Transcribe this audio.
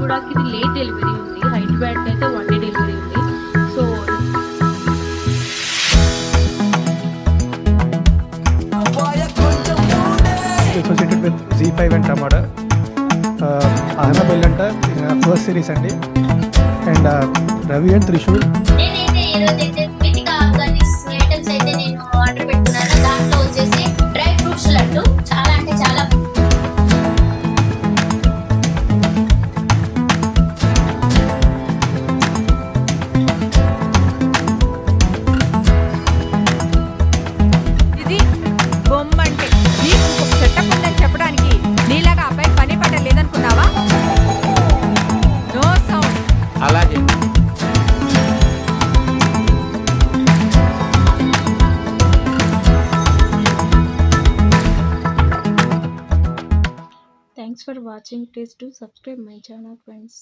కాచిగూడకి ఇది late delivery ఉంది, హైదరాబాద్కి అయితే 1 డే డెలివరీ ఉంది. So associated with Z5 and Tamada. Aha Naa Pellanta first series అండి. And Ravi and Trishul. నేనైతే ఈరోజైతే వెతిక ఆర్గానిక్స్ ఐటమ్స్ అయితే నేను ఆర్డర్ పెట్టుకున్నాను. దాంట్లో వచ్చేసి డ్రై ఫ్రూట్స్ లడ్డు చాలా అంటే చాలా ఇది బొమ్మ అంటే నీకు ఒక సెటప్ ఉందని చెప్పడానికి నీలాగా అబ్బాయి పని పట్ట లేదనుకున్నావా? No sound. అలాగే thanks for watching. Please do subscribe my channel, friends.